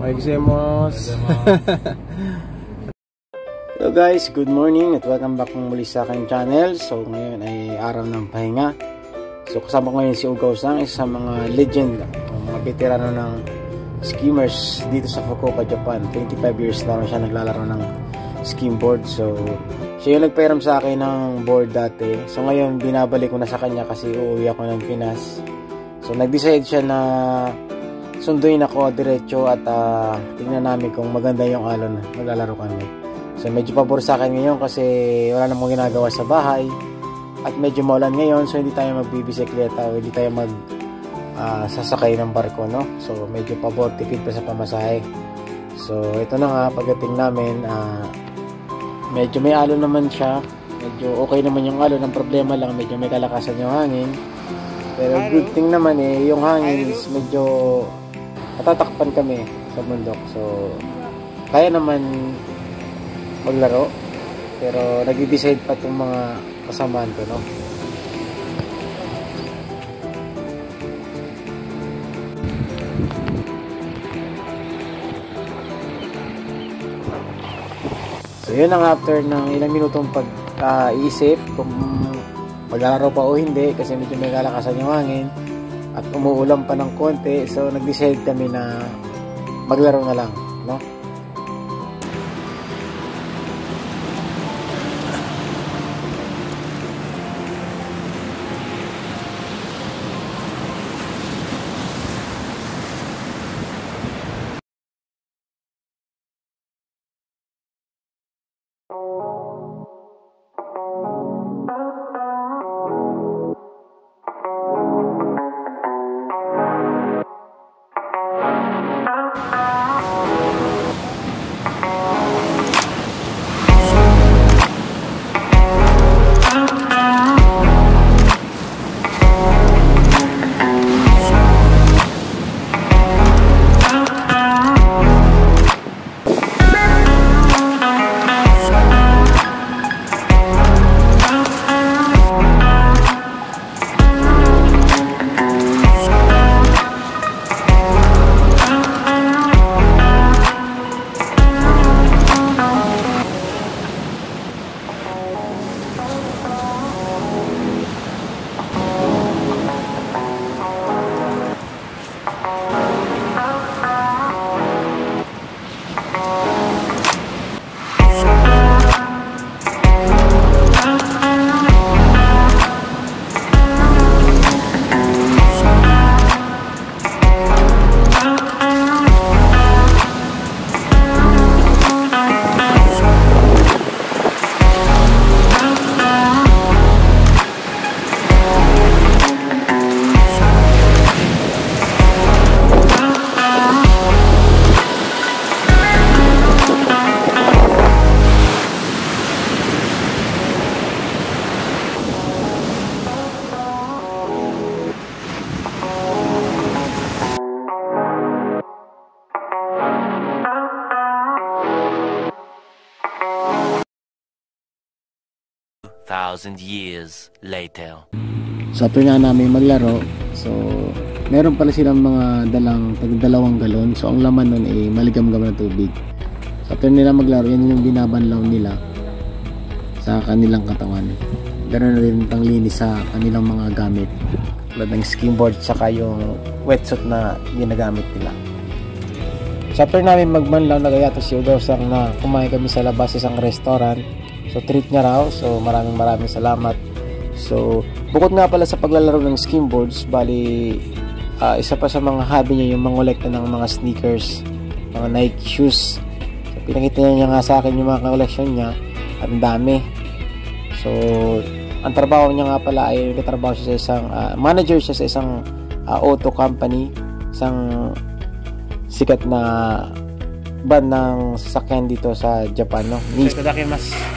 Hello guys, good morning at welcome back muli sa aking channel. So ngayon ay araw ng pahinga. So kasama ko ngayon si Ugaw Sang, isa sa mga legend, mga veterano ng skimmers dito sa Fukuoka, Japan. 25 years na siya naglalaro ng skimboard. So siya yung nagpairam sa akin ng board dati. So ngayon binabalik ko na sa kanya kasi uuwi ako ng Pinas. So nag-decide siya na sunduin ako diretso at tingnan namin kung maganda yung alon na maglalaro kami. So medyo pabor sa akin ngayon kasi wala namang ginagawa sa bahay at medyo maulan ngayon, so hindi tayo magbibisikleta o hindi tayo sasakay ng barko, no? So medyo pabor, tipid pa sa pamasahe. So ito na nga, pagdating namin medyo may alon naman siya, medyo okay naman yung alon. Ang problema lang medyo may kalakasan yung hangin, pero good thing naman yung hangin is medyo matatakpan kami sa bundok, so kaya naman maglaro, pero nag-decide pa itong mga kasamaan ko, no? So yun ang after ng ilang minutong pag-iisip kung maglalaro pa o hindi, kasi medyo may kalakasan yung hangin at umuulan pa ng konti, so nag-decide kami na maglaro na lang, no? Thousand years later. So after nga namin maglaro, so meron pala silang mga dalang tag-2 galon. So ang laman nun ay maligam-gam na tubig. So after nila maglaro, yan yung binabanlaw nila sa kanilang katawan. Ganoon na rin panglinis sa kanilang mga gamit, tulad ng skimboard saka yung wetsuit na ginagamit nila. So after namin magbanlaw, nagayato si Ugaw Sang na kumain kami sa labas sa isang restaurant. So treat niya raw, so maraming salamat. So bukod nga pala sa paglalaro ng skimboards, bali isa pa sa mga hobby niya yung mangolekta ng mga sneakers, mga Nike shoes. So pinakita niya nga sa akin yung mga collection niya at ang dami. So ang trabaho niya nga pala ay nagtatrabaho siya sa isang manager siya sa isang auto company, isang sikat na brand ng sasakyan dito sa Japan, no? Itadakimasu.